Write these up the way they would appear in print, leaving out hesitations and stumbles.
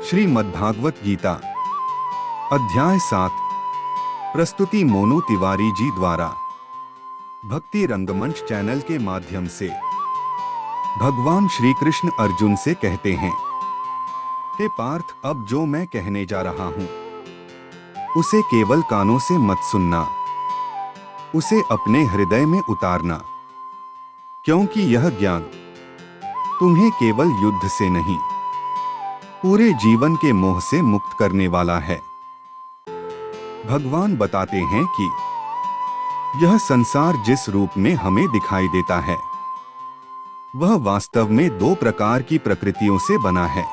श्रीमद्भागवत गीता अध्याय 7। प्रस्तुति मोनू तिवारी जी द्वारा भक्ति रंगमंच चैनल के माध्यम से। भगवान श्री कृष्ण अर्जुन से कहते हैं, हे पार्थ, अब जो मैं कहने जा रहा हूं उसे केवल कानों से मत सुनना, उसे अपने हृदय में उतारना, क्योंकि यह ज्ञान तुम्हें केवल युद्ध से नहीं, पूरे जीवन के मोह से मुक्त करने वाला है। भगवान बताते हैं कि यह संसार जिस रूप में हमें दिखाई देता है वह वास्तव में दो प्रकार की प्रकृतियों से बना है।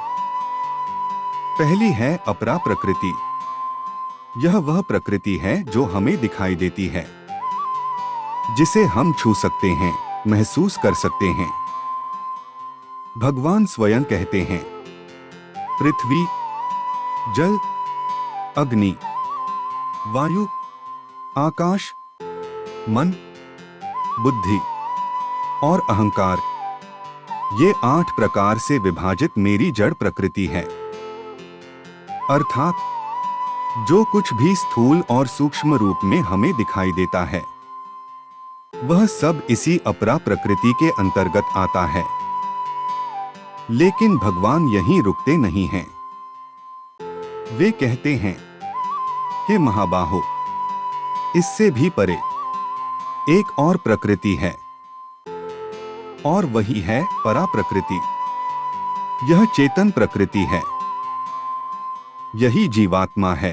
पहली है अपरा प्रकृति। यह वह प्रकृति है जो हमें दिखाई देती है, जिसे हम छू सकते हैं, महसूस कर सकते हैं। भगवान स्वयं कहते हैं, पृथ्वी, जल, अग्नि, वायु, आकाश, मन, बुद्धि और अहंकार, ये 8 प्रकार से विभाजित मेरी जड़ प्रकृति है। अर्थात जो कुछ भी स्थूल और सूक्ष्म रूप में हमें दिखाई देता है वह सब इसी अपरा प्रकृति के अंतर्गत आता है। लेकिन भगवान यहीं रुकते नहीं हैं। वे कहते हैं, हे महाबाहो, इससे भी परे एक और प्रकृति है, और वही है परा प्रकृति। यह चेतन प्रकृति है, यही जीवात्मा है,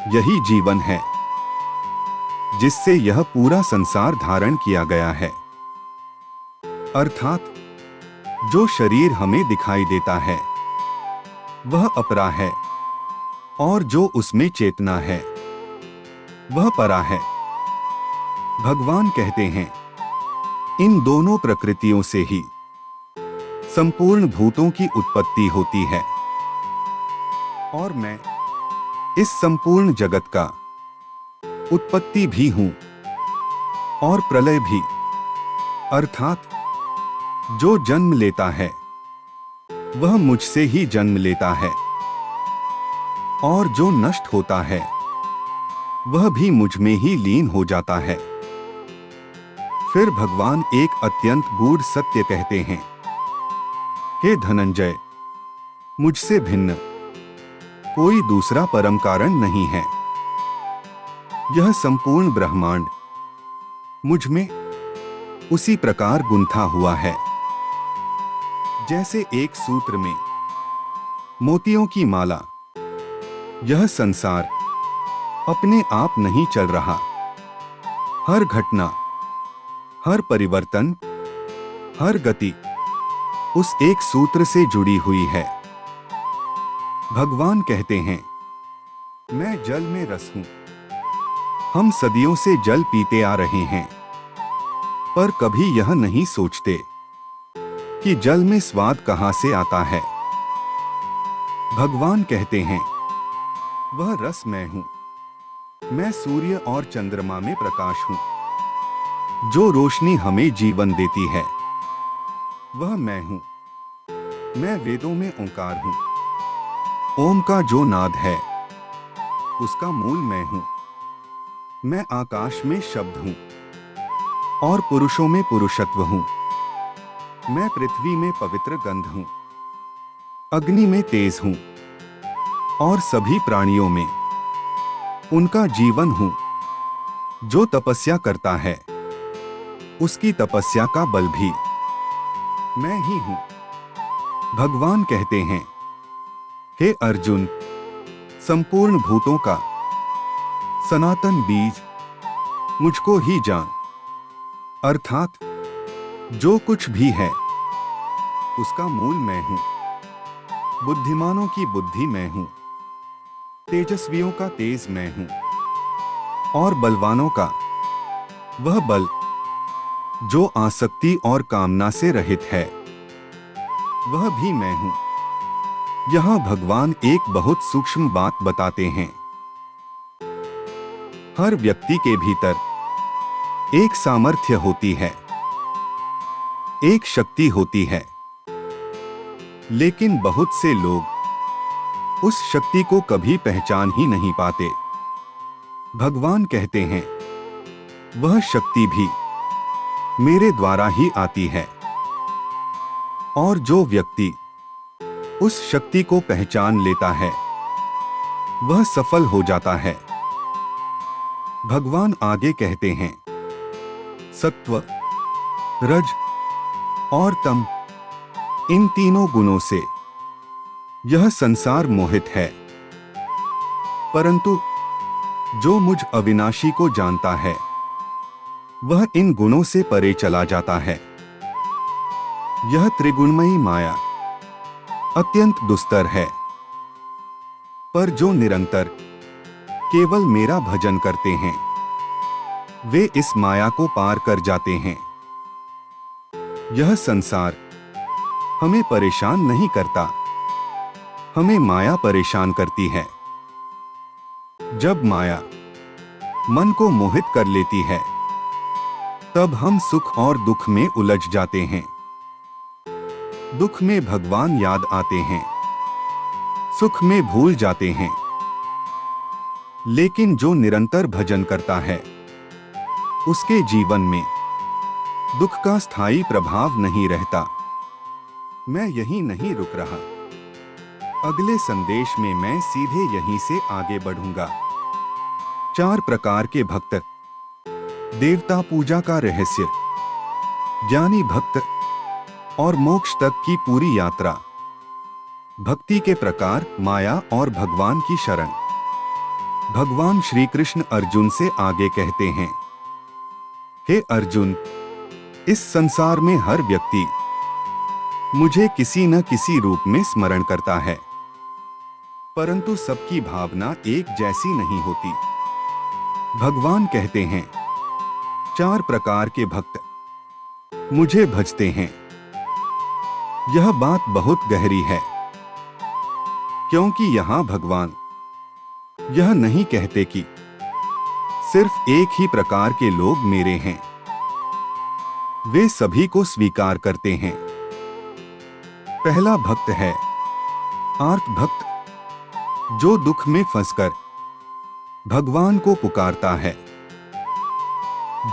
यही जीवन है, जिससे यह पूरा संसार धारण किया गया है। अर्थात जो शरीर हमें दिखाई देता है वह अपरा है, और जो उसमें चेतना है वह परा है। भगवान कहते हैं, इन दोनों प्रकृतियों से ही संपूर्ण भूतों की उत्पत्ति होती है, और मैं इस संपूर्ण जगत का उत्पत्ति भी हूं और प्रलय भी। अर्थात जो जन्म लेता है वह मुझसे ही जन्म लेता है, और जो नष्ट होता है वह भी मुझ में ही लीन हो जाता है। फिर भगवान एक अत्यंत गूढ़ सत्य कहते हैं, हे धनंजय, मुझसे भिन्न कोई दूसरा परम कारण नहीं है। यह संपूर्ण ब्रह्मांड मुझ में उसी प्रकार गुंथा हुआ है जैसे एक सूत्र में मोतियों की माला। यह संसार अपने आप नहीं चल रहा। हर घटना, हर परिवर्तन, हर गति उस एक सूत्र से जुड़ी हुई है। भगवान कहते हैं, मैं जल में रस हूं। हम सदियों से जल पीते आ रहे हैं, पर कभी यह नहीं सोचते कि जल में स्वाद कहां से आता है। भगवान कहते हैं, वह रस मैं हूं। मैं सूर्य और चंद्रमा में प्रकाश हूं। जो रोशनी हमें जीवन देती है वह मैं हूं। मैं वेदों में ओंकार हूं। ओम का जो नाद है उसका मूल मैं हूं। मैं आकाश में शब्द हूं और पुरुषों में पुरुषत्व हूं। मैं पृथ्वी में पवित्र गंध हूं, अग्नि में तेज हूं, और सभी प्राणियों में उनका जीवन हूं। जो तपस्या करता है उसकी तपस्या का बल भी मैं ही हूं। भगवान कहते हैं, हे अर्जुन, संपूर्ण भूतों का सनातन बीज मुझको ही जान। अर्थात जो कुछ भी है उसका मूल मैं हूं। बुद्धिमानों की बुद्धि मैं हूं, तेजस्वियों का तेज मैं हूं, और बलवानों का वह बल जो आसक्ति और कामना से रहित है वह भी मैं हूं। यहां भगवान एक बहुत सूक्ष्म बात बताते हैं। हर व्यक्ति के भीतर एक सामर्थ्य होती है, एक शक्ति होती है, लेकिन बहुत से लोग उस शक्ति को कभी पहचान ही नहीं पाते। भगवान कहते हैं, वह शक्ति भी मेरे द्वारा ही आती है, और जो व्यक्ति उस शक्ति को पहचान लेता है वह सफल हो जाता है। भगवान आगे कहते हैं, सत्व, रज और तम, इन तीनों गुणों से यह संसार मोहित है, परंतु जो मुझ अविनाशी को जानता है वह इन गुणों से परे चला जाता है। यह त्रिगुणमयी माया अत्यंत दुस्तर है, पर जो निरंतर केवल मेरा भजन करते हैं वे इस माया को पार कर जाते हैं। यह संसार हमें परेशान नहीं करता, हमें माया परेशान करती है। जब माया मन को मोहित कर लेती है तब हम सुख और दुख में उलझ जाते हैं। दुख में भगवान याद आते हैं, सुख में भूल जाते हैं। लेकिन जो निरंतर भजन करता है उसके जीवन में दुख का स्थायी प्रभाव नहीं रहता। मैं यहीं नहीं रुक रहा, अगले संदेश में मैं सीधे यहीं से आगे बढ़ूंगा। 4 प्रकार के भक्त, देवता पूजा का रहस्य, ज्ञानी भक्त और मोक्ष तक की पूरी यात्रा, भक्ति के प्रकार, माया और भगवान की शरण। भगवान श्री कृष्ण अर्जुन से आगे कहते हैं, हे अर्जुन, इस संसार में हर व्यक्ति मुझे किसी न किसी रूप में स्मरण करता है, परंतु सबकी भावना एक जैसी नहीं होती। भगवान कहते हैं, 4 प्रकार के भक्त मुझे भजते हैं। यह बात बहुत गहरी है, क्योंकि यहां भगवान यह नहीं कहते कि सिर्फ एक ही प्रकार के लोग मेरे हैं। वे सभी को स्वीकार करते हैं। पहला भक्त है आर्त भक्त, जो दुख में फंसकर भगवान को पुकारता है।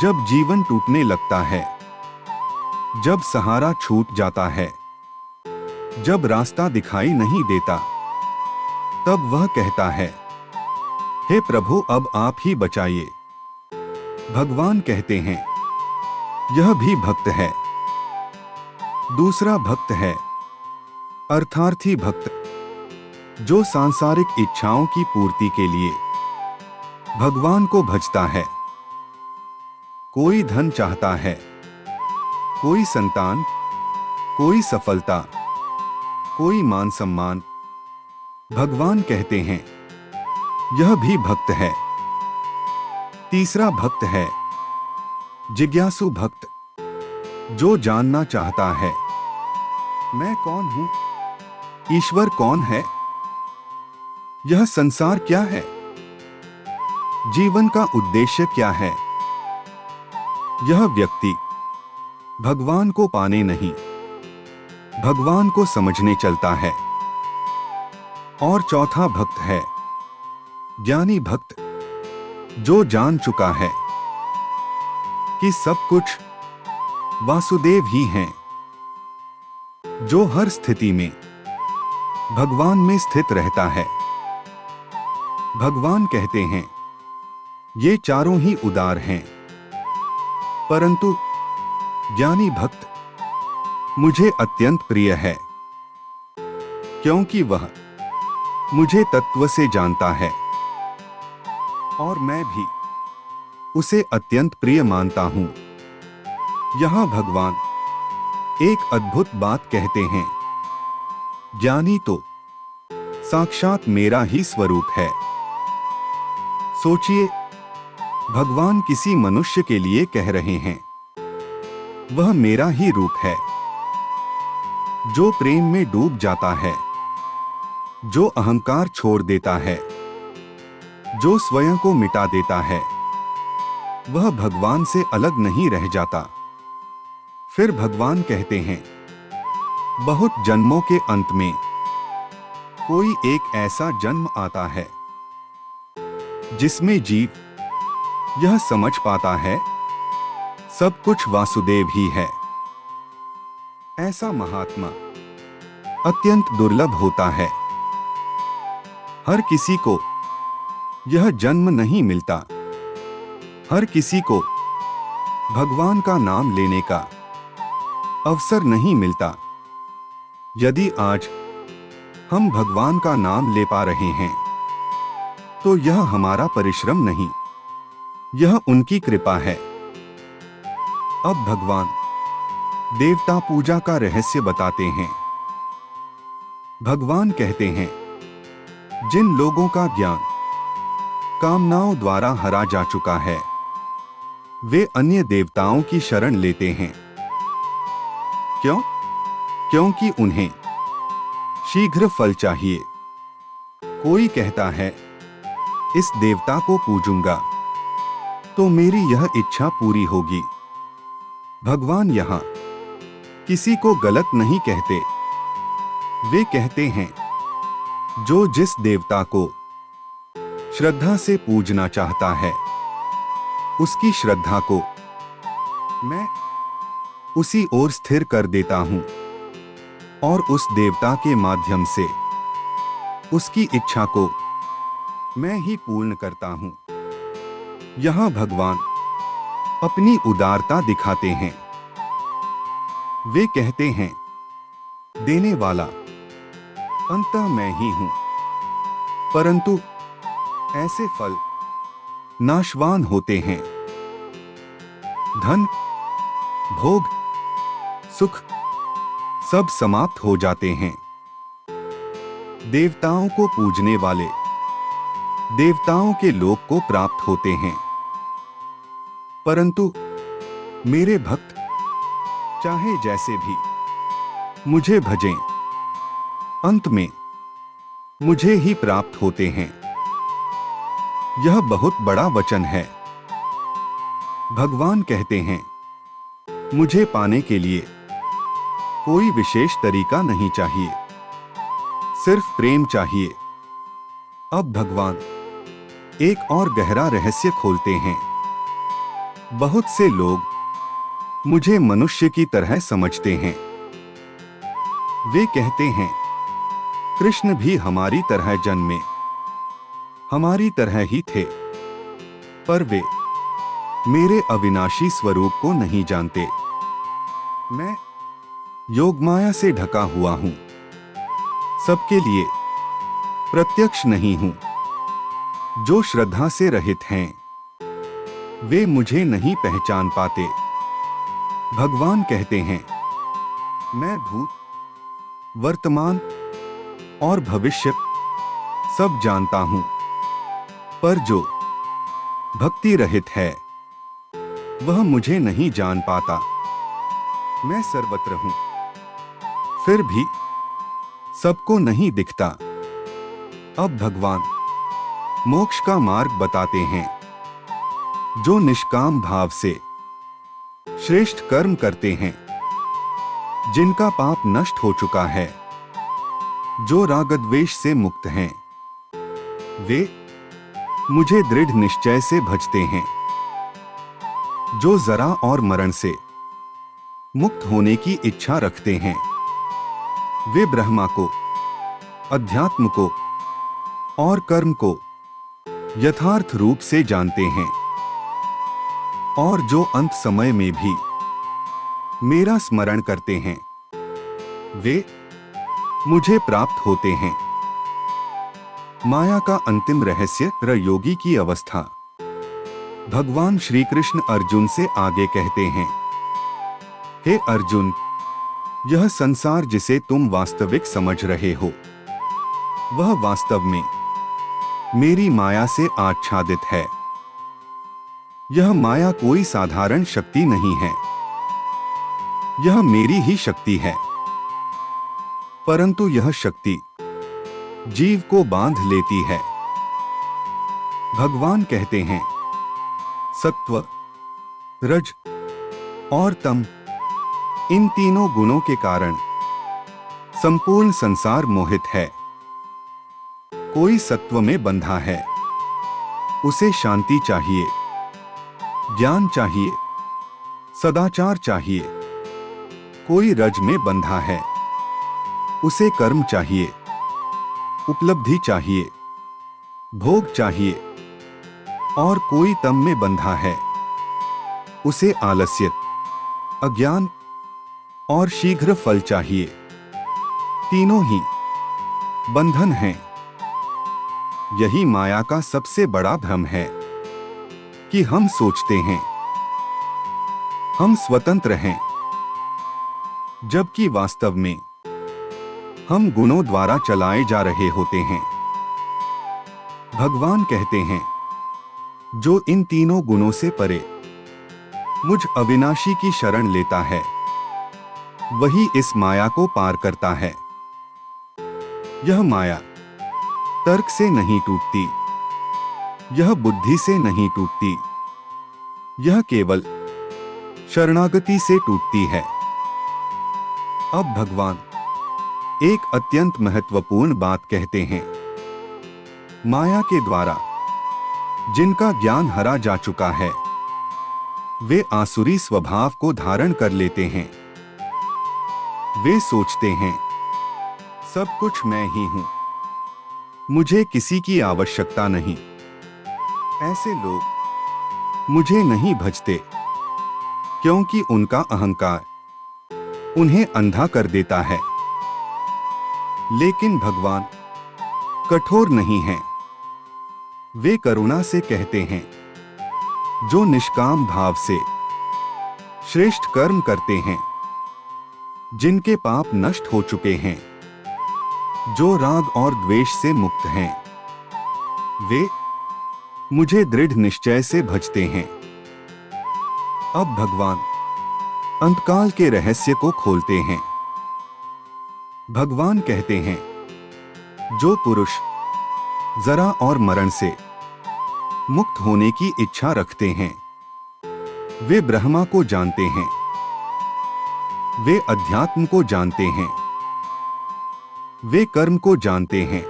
जब जीवन टूटने लगता है, जब सहारा छूट जाता है, जब रास्ता दिखाई नहीं देता, तब वह कहता है, हे प्रभु, अब आप ही बचाइए। भगवान कहते हैं, यह भी भक्त है। दूसरा भक्त है अर्थार्थी भक्त, जो सांसारिक इच्छाओं की पूर्ति के लिए भगवान को भजता है। कोई धन चाहता है, कोई संतान, कोई सफलता, कोई मान सम्मान। भगवान कहते हैं, यह भी भक्त है। तीसरा भक्त है जिज्ञासु भक्त, जो जानना चाहता है, मैं कौन हूं, ईश्वर कौन है, यह संसार क्या है, जीवन का उद्देश्य क्या है। यह व्यक्ति भगवान को पाने नहीं, भगवान को समझने चलता है। और चौथा भक्त है ज्ञानी भक्त, जो जान चुका है कि सब कुछ वासुदेव ही हैं, जो हर स्थिति में भगवान में स्थित रहता है। भगवान कहते हैं, ये चारों ही उदार हैं, परंतु ज्ञानी भक्त मुझे अत्यंत प्रिय है, क्योंकि वह मुझे तत्व से जानता है और मैं भी उसे अत्यंत प्रिय मानता हूं। यहां भगवान एक अद्भुत बात कहते हैं, ज्ञानी तो साक्षात मेरा ही स्वरूप है। सोचिए, भगवान किसी मनुष्य के लिए कह रहे हैं, वह मेरा ही रूप है। जो प्रेम में डूब जाता है, जो अहंकार छोड़ देता है, जो स्वयं को मिटा देता है, वह भगवान से अलग नहीं रह जाता। फिर भगवान कहते हैं, बहुत जन्मों के अंत में कोई एक ऐसा जन्म आता है जिसमें जीव यह समझ पाता है सब कुछ वासुदेव ही है। ऐसा महात्मा अत्यंत दुर्लभ होता है। हर किसी को यह जन्म नहीं मिलता। हर किसी को भगवान का नाम लेने का अवसर नहीं मिलता। यदि आज हम भगवान का नाम ले पा रहे हैं तो यह हमारा परिश्रम नहीं, यह उनकी कृपा है। अब भगवान देवता पूजा का रहस्य बताते हैं। भगवान कहते हैं, जिन लोगों का ज्ञान कामनाओं द्वारा हरा जा चुका है वे अन्य देवताओं की शरण लेते हैं। क्यों? क्योंकि उन्हें शीघ्र फल चाहिए। कोई कहता है, इस देवता को पूजूंगा तो मेरी यह इच्छा पूरी होगी। भगवान यहां किसी को गलत नहीं कहते। वे कहते हैं, जो जिस देवता को श्रद्धा से पूजना चाहता है उसकी श्रद्धा को मैं उसी ओर स्थिर कर देता हूं और उस देवता के माध्यम से उसकी इच्छा को मैं ही पूर्ण करता हूं। यहां भगवान अपनी उदारता दिखाते हैं। वे कहते हैं, देने वाला अंततः मैं ही हूं, परंतु ऐसे फल नाशवान होते हैं। धन, भोग, सुख सब समाप्त हो जाते हैं। देवताओं को पूजने वाले देवताओं के लोक को प्राप्त होते हैं, परंतु मेरे भक्त चाहे जैसे भी मुझे भजें, अंत में मुझे ही प्राप्त होते हैं। यह बहुत बड़ा वचन है। भगवान कहते हैं, मुझे पाने के लिए कोई विशेष तरीका नहीं चाहिए, सिर्फ प्रेम चाहिए। अब भगवान एक और गहरा रहस्य खोलते हैं। बहुत से लोग मुझे मनुष्य की तरह समझते हैं। वे कहते हैं, कृष्ण भी हमारी तरह जन्मे, हमारी तरह ही थे, पर वे मेरे अविनाशी स्वरूप को नहीं जानते। मैं योगमाया से ढका हुआ हूं, सबके लिए प्रत्यक्ष नहीं हूं। जो श्रद्धा से रहित हैं वे मुझे नहीं पहचान पाते। भगवान कहते हैं, मैं भूत, वर्तमान और भविष्य सब जानता हूं, पर जो भक्ति रहित है वह मुझे नहीं जान पाता। मैं सर्वत्र हूं, फिर भी सबको नहीं दिखता। अब भगवान मोक्ष का मार्ग बताते हैं। जो निष्काम भाव से श्रेष्ठ कर्म करते हैं, जिनका पाप नष्ट हो चुका है, जो रागद्वेष से मुक्त हैं, वे मुझे दृढ़ निश्चय से भजते हैं। जो जरा और मरण से मुक्त होने की इच्छा रखते हैं, वे ब्रह्मा को, अध्यात्म को और कर्म को यथार्थ रूप से जानते हैं, और जो अंत समय में भी मेरा स्मरण करते हैं वे मुझे प्राप्त होते हैं। माया का अंतिम रहस्य योगी की अवस्था। भगवान श्री कृष्ण अर्जुन से आगे कहते हैं, हे अर्जुन, यह संसार जिसे तुम वास्तविक समझ रहे हो वह वास्तव में मेरी माया से आच्छादित है। यह माया कोई साधारण शक्ति नहीं है, यह मेरी ही शक्ति है, परंतु यह शक्ति जीव को बांध लेती है। भगवान कहते हैं, सत्व, रज और तम, इन तीनों गुणों के कारण संपूर्ण संसार मोहित है। कोई सत्व में बंधा है, उसे शांति चाहिए, ज्ञान चाहिए, सदाचार चाहिए। कोई रज में बंधा है, उसे कर्म चाहिए, उपलब्धि चाहिए, भोग चाहिए। और कोई तम में बंधा है, उसे आलस्य, अज्ञान और शीघ्र फल चाहिए। तीनों ही बंधन हैं। यही माया का सबसे बड़ा भ्रम है कि हम सोचते हैं हम स्वतंत्र हैं, जबकि वास्तव में हम गुणों द्वारा चलाए जा रहे होते हैं। भगवान कहते हैं, जो इन तीनों गुणों से परे मुझ अविनाशी की शरण लेता है, वही इस माया को पार करता है। यह माया तर्क से नहीं टूटती, यह बुद्धि से नहीं टूटती, यह केवल शरणागति से टूटती है। अब भगवान एक अत्यंत महत्वपूर्ण बात कहते हैं। माया के द्वारा जिनका ज्ञान हरा जा चुका है, वे आसुरी स्वभाव को धारण कर लेते हैं। वे सोचते हैं, सब कुछ मैं ही हूं, मुझे किसी की आवश्यकता नहीं। ऐसे लोग मुझे नहीं भजते, क्योंकि उनका अहंकार उन्हें अंधा कर देता है। लेकिन भगवान कठोर नहीं हैं। वे करुणा से कहते हैं, जो निष्काम भाव से श्रेष्ठ कर्म करते हैं, जिनके पाप नष्ट हो चुके हैं, जो राग और द्वेष से मुक्त हैं, वे मुझे दृढ़ निश्चय से भजते हैं। अब भगवान अंतकाल के रहस्य को खोलते हैं। भगवान कहते हैं, जो पुरुष जरा और मरण से मुक्त होने की इच्छा रखते हैं, वे ब्रह्मा को जानते हैं, वे अध्यात्म को जानते हैं, वे कर्म को जानते हैं।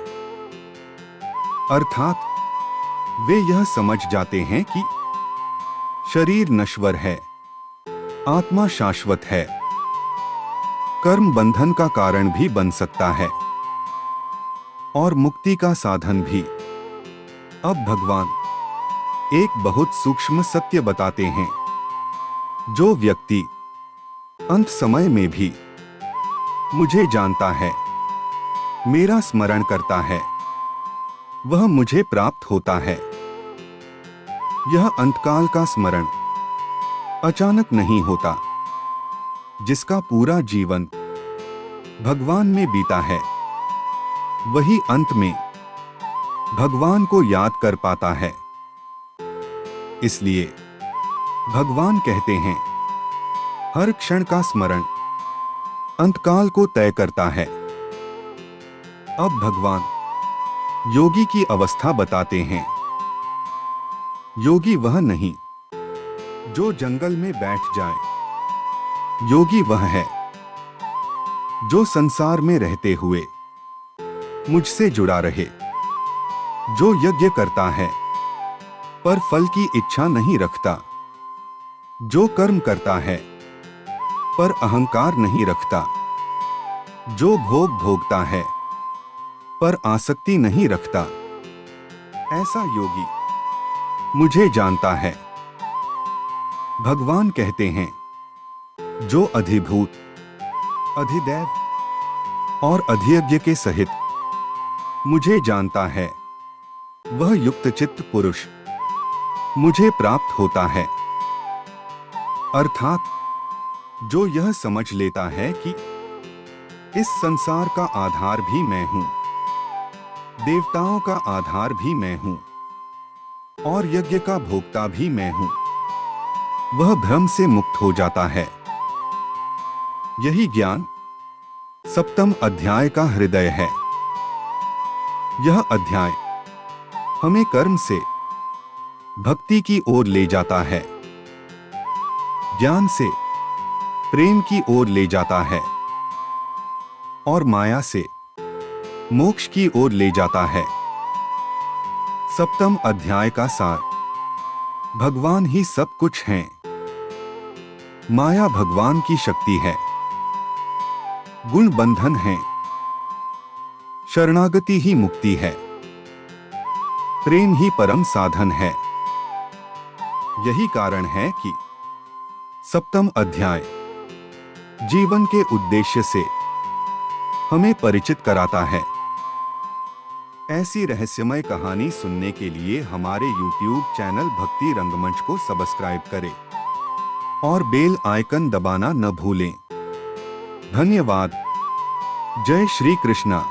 अर्थात वे यह समझ जाते हैं कि शरीर नश्वर है, आत्मा शाश्वत है। कर्म बंधन का कारण भी बन सकता है और मुक्ति का साधन भी। अब भगवान एक बहुत सूक्ष्म सत्य बताते हैं। जो व्यक्ति अंत समय में भी मुझे जानता है, मेरा स्मरण करता है, वह मुझे प्राप्त होता है। यह अंतकाल का स्मरण अचानक नहीं होता। जिसका पूरा जीवन भगवान में बीता है, वही अंत में भगवान को याद कर पाता है। इसलिए भगवान कहते हैं, हर क्षण का स्मरण अंतकाल को तय करता है। अब भगवान योगी की अवस्था बताते हैं। योगी वह नहीं जो जंगल में बैठ जाए। योगी वह है जो संसार में रहते हुए मुझसे जुड़ा रहे, जो यज्ञ करता है पर फल की इच्छा नहीं रखता, जो कर्म करता है पर अहंकार नहीं रखता, जो भोग भोगता है पर आसक्ति नहीं रखता। ऐसा योगी मुझे जानता है। भगवान कहते हैं, जो अधिभूत, अधिदैव और अधियज्ञ के सहित मुझे जानता है, वह युक्त चित्त पुरुष मुझे प्राप्त होता है। अर्थात जो यह समझ लेता है कि इस संसार का आधार भी मैं हूं, देवताओं का आधार भी मैं हूं और यज्ञ का भोक्ता भी मैं हूं, वह भ्रम से मुक्त हो जाता है। यही ज्ञान सप्तम अध्याय का हृदय है। यह अध्याय हमें कर्म से भक्ति की ओर ले जाता है, ज्ञान से प्रेम की ओर ले जाता है और माया से मोक्ष की ओर ले जाता है। सप्तम अध्याय का सार। भगवान ही सब कुछ हैं। माया भगवान की शक्ति है, गुण बंधन है, शरणागति ही मुक्ति है, प्रेम ही परम साधन है। यही कारण है कि सप्तम अध्याय जीवन के उद्देश्य से हमें परिचित कराता है। ऐसी रहस्यमय कहानी सुनने के लिए हमारे YouTube चैनल भक्ति रंगमंच को सब्सक्राइब करें और बेल आइकन दबाना न भूलें। धन्यवाद। जय श्री कृष्णा।